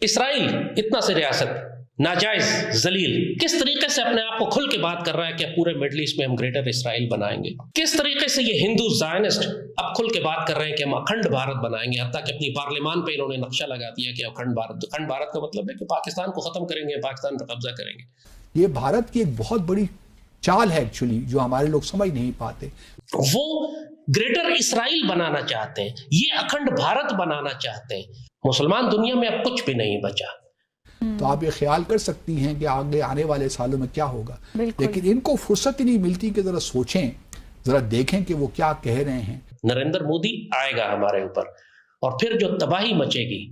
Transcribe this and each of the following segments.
اسرائیل اتنا سے ریاست ناجائز ذلیل کس طریقے سے اپنے آپ کو کھل کے بات کر رہا ہے کہ پورے مڈل ایسٹ میں ہم گریٹر اسرائیل بنائیں گے. کس طریقے سے یہ ہندو زائنسٹ اب کھل کے بات کر رہے ہیں کہ ہم اکھنڈ بھارت بنائیں گے. حتیٰ کہ اپنی پارلیمان پہ انہوں نے نقشہ لگا دیا کہ اکھنڈ بھارت کا مطلب ہے کہ پاکستان کو ختم کریں گے, پاکستان پر قبضہ کریں گے. یہ بھارت کی ایک بہت بڑی چال ہے ایکچولی, جو ہمارے لوگ سمجھ نہیں پاتے. وہ گریٹر اسرائیل بنانا چاہتے ہیں, یہ اکھنڈ بھارت بنانا چاہتے ہیں. مسلمان دنیا میں اب کچھ بھی نہیں بچا. تو آپ یہ خیال کر سکتی ہیں کہ آگے آنے والے سالوں میں کیا ہوگا. لیکن ان کو فرصت ہی نہیں ملتی کہ ذرا سوچیں, ذرا دیکھیں کہ وہ کیا کہہ رہے ہیں. نریندر مودی آئے گا ہمارے اوپر, اور پھر جو تباہی مچے گی,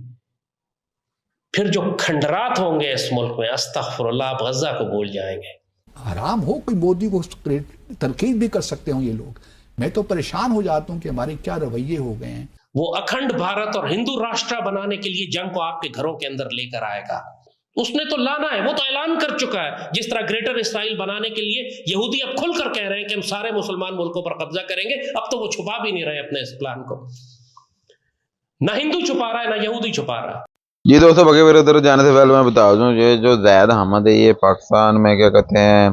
پھر جو کھنڈرات ہوں گے اس ملک میں, استغفر اللہ, آپ غزہ کو بھول جائیں گے. حرام ہو کوئی مودی کو تنقید بھی کر سکتے ہوں یہ لوگ. میں تو پریشان ہو جاتا ہوں کہ ہمارے کیا رویے ہو گئے ہیں. وہ اکھنڈ بھارت اور ہندو راشٹر بنانے کے لیے جنگ کو آپ کے گھروں کے اندر لے کر آئے گا. اس نے تو لانا ہے, وہ تو اعلان کر چکا ہے. جس طرح گریٹر اسرائیل بنانے کے لیے یہودی اب کھل کر کہہ رہے ہیں کہ ہم سارے مسلمان ملکوں پر قبضہ کریں گے. اب تو وہ چھپا بھی نہیں رہے اپنے اس پلان کو. نہ ہندو چھپا رہا ہے, نہ یہودی چھپا رہا ہے. جی دوستوں, بغیر میرے ادھر جانے سے پہلے میں بتا دوں, یہ جو زید احمد ہے یہ پاکستان میں کیا کہتے ہیں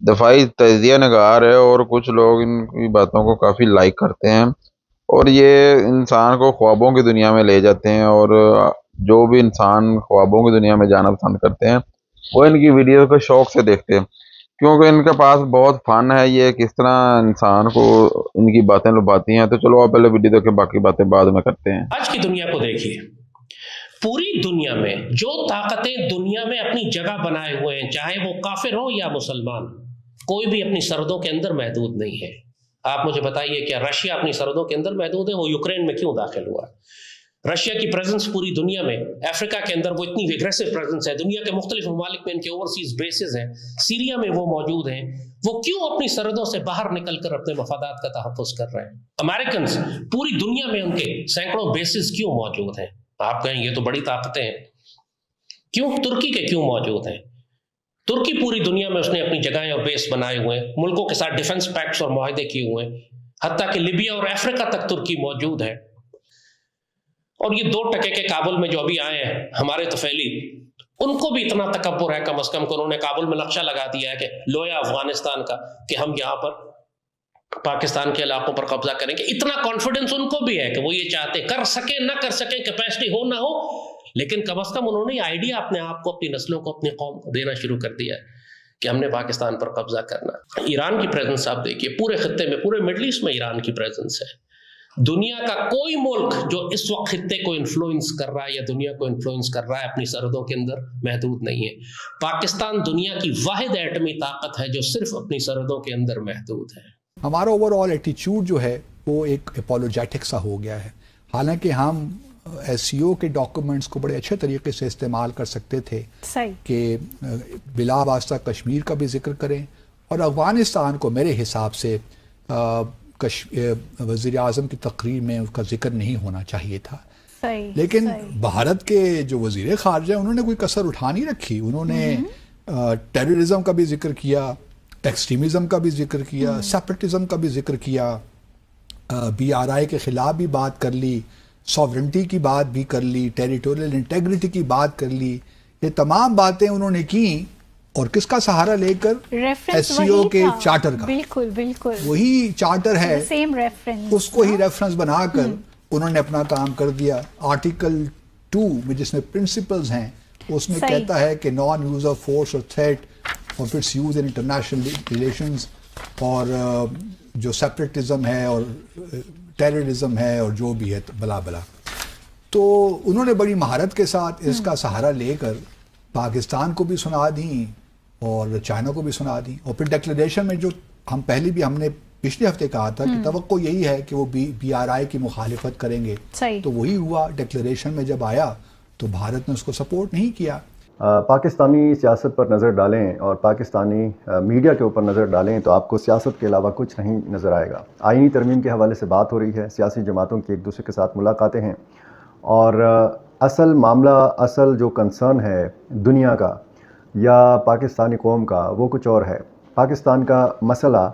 دفاعی تجزیہ نگار ہے, اور کچھ لوگ ان کی باتوں کو کافی لائک کرتے ہیں, اور یہ انسان کو خوابوں کی دنیا میں لے جاتے ہیں. اور جو بھی انسان خوابوں کی دنیا میں جانا پسند کرتے ہیں وہ ان کی ویڈیو کو شوق سے دیکھتے ہیں, کیونکہ ان کے پاس بہت فن ہے یہ کس طرح انسان کو ان کی باتیں لبھاتی ہیں. تو چلو آپ پہلے ویڈیو دیکھیں, باقی باتیں بعد میں کرتے ہیں. آج کی دنیا کو دیکھیے, پوری دنیا میں جو طاقتیں دنیا میں اپنی جگہ بنائے ہوئے ہیں, چاہے وہ کافر ہو یا مسلمان, کوئی بھی اپنی سرحدوں کے اندر محدود نہیں ہے. آپ مجھے بتائیے کیا رشیا اپنی سرحدوں کے اندر محدود ہے؟ وہ یوکرین میں کیوں داخل ہوا؟ رشیا کی پریزنس پوری دنیا میں, افریقہ کے اندر وہ اتنی ایگریسو پریزنس ہے, دنیا کے مختلف ممالک میں ان کے اوورسیز بیسز ہیں, سیریا میں وہ موجود ہیں. وہ کیوں اپنی سرحدوں سے باہر نکل کر اپنے مفادات کا تحفظ کر رہے ہیں؟ امریکنز پوری دنیا میں ان کے سینکڑوں بیسز کیوں موجود ہیں؟ آپ کہیں یہ تو بڑی طاقتیں ہیں. کیوں ترکی کے کیوں موجود ہیں؟ ترکی پوری دنیا میں اس نے اپنی جگہیں اور بیس بنائے ہوئے ہیں, ملکوں کے ساتھ ڈیفنس پیکٹس اور معاہدے کیے ہوئے ہیں, حتیٰ کہ لیبیا اور افریقہ تک ترکی موجود ہے. اور یہ 2 ٹکے کے کابل میں جو ابھی آئے ہیں ہمارے طفیلی, ان کو بھی اتنا تکبر ہے کم از کم کہ انہوں نے کابل میں نقشہ لگا دیا ہے کہ لویا افغانستان کا, کہ ہم یہاں پر پاکستان کے علاقوں پر قبضہ کریں گے. اتنا کانفیڈنس ان کو بھی ہے کہ وہ یہ چاہتے, کر سکیں نہ کر سکیں, کیپیسٹی ہو نہ ہو, لیکن کم از کم انہوں نے آئیڈیا اپنے آپ کو, اپنی نسلوں کو, اپنی قوم کو دینا شروع کر دیا ہے کہ ہم نے پاکستان پر قبضہ کرنا. ایران کی پریزنس آپ دیکھیے, پورے خطے میں, پورے مڈل ایسٹ میں ایران کی پریزنس ہے. دنیا کا کوئی ملک جو اس وقت خطے کو انفلوئنس کر رہا ہے یا دنیا کو انفلوئنس کر رہا ہے اپنی سرحدوں کے اندر محدود نہیں ہے. پاکستان دنیا کی واحد ایٹمی طاقت ہے جو صرف اپنی سرحدوں کے اندر محدود ہے. ہمارا اوور آل ایٹیچیوڈ جو ہے وہ ایک اپولوجیٹک سا ہو گیا ہے. حالانکہ ہم ایس سی او کے ڈاکومنٹس کو بڑے اچھے طریقے سے استعمال کر سکتے تھے کہ بلا واسطہ کشمیر کا بھی ذکر کریں, اور افغانستان کو میرے حساب سے وزیر اعظم کی تقریر میں اس کا ذکر نہیں ہونا چاہیے تھا. لیکن بھارت کے جو وزیر خارجہ انہوں نے کوئی کسر اٹھا نہیں رکھی. انہوں نے ٹیررزم کا بھی ذکر کیا, ایکسٹریمزم کا بھی ذکر کیا, سیپریٹزم کا بھی ذکر کیا, BRI کے خلاف بھی بات کر لی, ساورنٹی کی بات بھی کر لی, ٹیریٹوریل انٹیگریٹی کی بات کر لی. یہ تمام باتیں انہوں نے کی, اور کس کا سہارا لے کر؟ ایس سی او کے چارٹر کا. بالکل بالکل وہی چارٹر ہے, اس کو ہی ریفرنس بنا کر انہوں نے اپنا کام کر دیا. آرٹیکل 2 میں جس میں پرنسپلز ہیں, اس میں کہتا ہے کہ نان یوز آف فورس اور threat of its use in international relations, اور جو سیپریٹزم ہے اور ٹیررزم ہے اور جو بھی ہے بلا بلا. تو انہوں نے بڑی مہارت کے ساتھ اس کا سہارا لے کر پاکستان کو بھی سنا دیں اور چائنا کو بھی سنا دیں. اور پھر ڈکلیریشن میں جو ہم نے پچھلے ہفتے کہا تھا کہ توقع یہی ہے کہ وہ BRI کی مخالفت کریں گے, تو وہی ہوا. ڈکلیریشن میں جب آیا تو بھارت نے اس کو سپورٹ نہیں کیا. پاکستانی سیاست پر نظر ڈالیں اور پاکستانی میڈیا کے اوپر نظر ڈالیں تو آپ کو سیاست کے علاوہ کچھ نہیں نظر آئے گا. آئینی ترمیم کے حوالے سے بات ہو رہی ہے, سیاسی جماعتوں کی ایک دوسرے کے ساتھ ملاقاتیں ہیں, اور اصل معاملہ, اصل جو کنسرن ہے دنیا کا یا پاکستانی قوم کا وہ کچھ اور ہے. پاکستان کا مسئلہ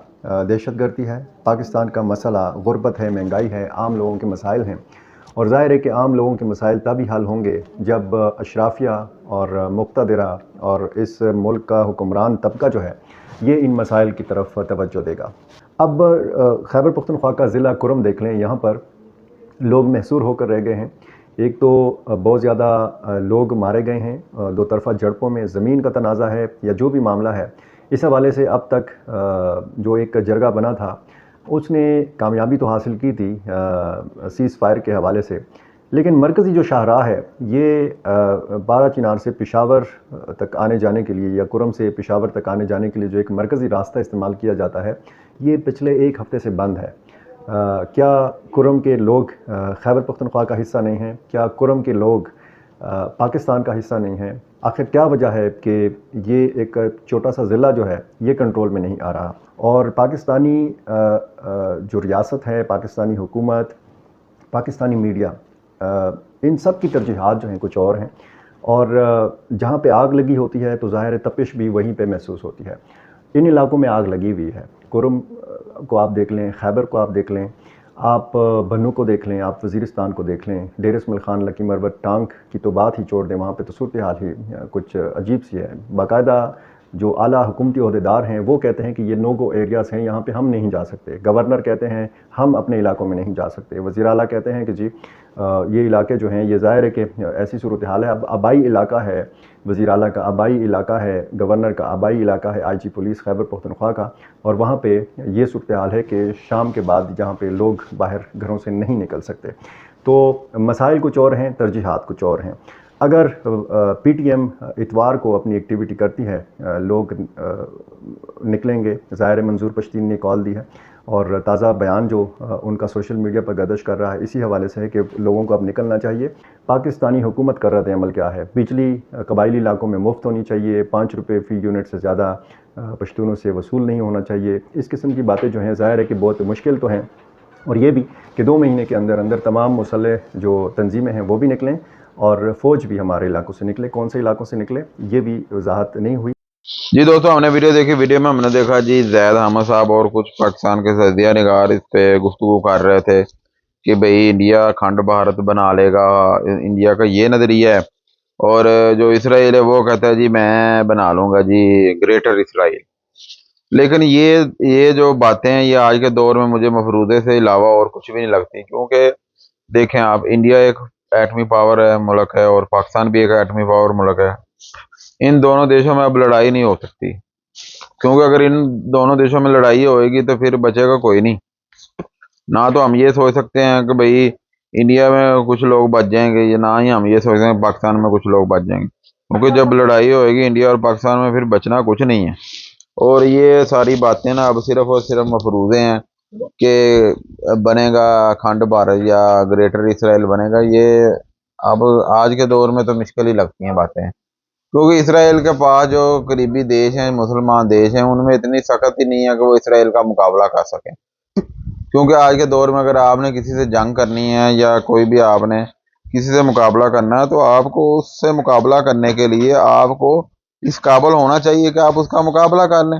دہشت گردی ہے, پاکستان کا مسئلہ غربت ہے, مہنگائی ہے, عام لوگوں کے مسائل ہیں, اور ظاہر ہے کہ عام لوگوں کے مسائل تبھی حل ہوں گے جب اشرافیہ اور مقتدرہ اور اس ملک کا حکمران طبقہ جو ہے یہ ان مسائل کی طرف توجہ دے گا۔ اب خیبر پختونخوا کا ضلع کرم دیکھ لیں، یہاں پر لوگ محصور ہو کر رہ گئے ہیں۔ ایک تو بہت زیادہ لوگ مارے گئے ہیں، دو طرفہ جھڑپوں میں زمین کا تنازع ہے یا جو بھی معاملہ ہے، اس حوالے سے اب تک جو ایک جرگہ بنا تھا اس نے کامیابی تو حاصل کی تھی سیز فائر کے حوالے سے، لیکن مرکزی جو شاہراہ ہے یہ 12 چنار سے پشاور تک آنے جانے کے لیے یا کرم سے پشاور تک آنے جانے کے لیے جو ایک مرکزی راستہ استعمال کیا جاتا ہے یہ پچھلے ایک ہفتے سے بند ہے۔ کیا کرم کے لوگ خیبر پختونخوا کا حصہ نہیں ہیں؟ کیا کرم کے لوگ پاکستان کا حصہ نہیں ہیں؟ آخر کیا وجہ ہے کہ یہ ایک چھوٹا سا ضلع جو ہے یہ کنٹرول میں نہیں آ رہا؟ اور پاکستانی جو ریاست ہے، پاکستانی حکومت، پاکستانی میڈیا، ان سب کی ترجیحات جو ہیں کچھ اور ہیں، اور جہاں پہ آگ لگی ہوتی ہے تو ظاہر تپش بھی وہیں پہ محسوس ہوتی ہے۔ ان علاقوں میں آگ لگی ہوئی ہے، کرم کو آپ دیکھ لیں، خیبر کو آپ دیکھ لیں، آپ بنو کو دیکھ لیں، آپ وزیرستان کو دیکھ لیں، ڈیر اسماعیل خان لکی مروت ٹانک کی تو بات ہی چھوڑ دیں، وہاں پہ تو صورتحال ہی کچھ عجیب سی ہے۔ باقاعدہ جو اعلیٰ حکومتی عہدیدار ہیں وہ کہتے ہیں کہ یہ نو گو ایریاز ہیں، یہاں پہ ہم نہیں جا سکتے۔ گورنر کہتے ہیں ہم اپنے علاقوں میں نہیں جا سکتے۔ وزیر اعلیٰ کہتے ہیں کہ جی یہ علاقے جو ہیں، یہ ظاہر ہے کہ ایسی صورتحال ہے، اب آبائی علاقہ ہے، وزیر اعلیٰ کا آبائی علاقہ ہے، گورنر کا آبائی علاقہ ہے، آئی جی پولیس خیبر پختونخوا کا، اور وہاں پہ یہ صورتحال ہے کہ شام کے بعد جہاں پہ لوگ باہر گھروں سے نہیں نکل سکتے۔ تو مسائل کچھ اور ہیں، ترجیحات کچھ اور ہیں۔ اگر پی ٹی ایم اتوار کو اپنی ایکٹیویٹی کرتی ہے، لوگ نکلیں گے، ظاہر منظور پشتین نے کال دی ہے، اور تازہ بیان جو ان کا سوشل میڈیا پر گردش کر رہا ہے اسی حوالے سے ہے کہ لوگوں کو اب نکلنا چاہیے۔ پاکستانی حکومت کا رد عمل کیا ہے؟ بجلی قبائلی علاقوں میں مفت ہونی چاہیے، 5 روپے فی یونٹ سے زیادہ پشتونوں سے وصول نہیں ہونا چاہیے، اس قسم کی باتیں جو ہیں ظاہر ہے کہ بہت مشکل تو ہیں، اور یہ بھی کہ 2 مہینے کے اندر اندر تمام مسلح جو تنظیمیں ہیں وہ بھی نکلیں اور فوج بھی ہمارے علاقوں سے نکلے۔ کون سے علاقوں سے نکلے یہ بھی وضاحت نہیں ہوئی۔ جی دوستوں، ہم نے ویڈیو دیکھی، ویڈیو میں ہم نے دیکھا جی زید احمد صاحب اور کچھ پاکستان کے تجزیہ نگار اس پہ گفتگو کر رہے تھے کہ بھئی انڈیا اکھنڈ بھارت بنا لے گا، انڈیا کا یہ نظریہ ہے، اور جو اسرائیل ہے وہ کہتا ہے جی میں بنا لوں گا جی گریٹر اسرائیل۔ لیکن یہ جو باتیں ہیں یہ آج کے دور میں مجھے مفروضے سے علاوہ اور کچھ بھی نہیں لگتی، کیونکہ دیکھیں آپ، انڈیا ایک ایٹمی پاور ہے ملک ہے، اور پاکستان بھی ایک ایٹمی پاور ملک ہے۔ ان دونوں دیشوں میں اب لڑائی نہیں ہو سکتی، کیونکہ اگر ان دونوں دیشوں میں لڑائی ہوئے گی تو پھر بچے گا کوئی نہیں۔ نہ تو ہم یہ سوچ سکتے ہیں کہ بھئی انڈیا میں کچھ لوگ بچ جائیں گے، یا نہ ہی ہم یہ سوچ سکتے ہیں پاکستان میں کچھ لوگ بچ جائیں گے، کیونکہ جب لڑائی ہوئے گی انڈیا اور پاکستان میں پھر بچنا کچھ نہیں ہے۔ اور یہ ساری باتیں نا اب صرف اور صرف مفروضے ہیں کہ بنے گا اکھنڈ بھارت یا گریٹر اسرائیل بنے گا، یہ اب آج کے دور میں تو مشکل ہی لگتی ہیں باتیں، کیونکہ اسرائیل کے پاس جو قریبی دیش ہیں، مسلمان دیش ہیں، ان میں اتنی سخت ہی نہیں ہے کہ وہ اسرائیل کا مقابلہ کر سکیں۔ کیونکہ آج کے دور میں اگر آپ نے کسی سے جنگ کرنی ہے یا کوئی بھی آپ نے کسی سے مقابلہ کرنا ہے تو آپ کو اس سے مقابلہ کرنے کے لیے آپ کو اس قابل ہونا چاہیے کہ آپ اس کا مقابلہ کر لیں۔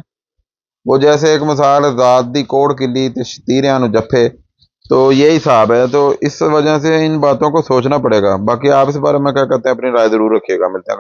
وہ جیسے ایک مثال ذات دی کوڑ کلی تیریاں نو جفے، تو یہی حساب ہے۔ تو اس وجہ سے ان باتوں کو سوچنا پڑے گا۔ باقی آپ اس بارے میں کیا کہتے ہیں، اپنی رائے ضرور رکھیے گا۔ ملتے ہیں۔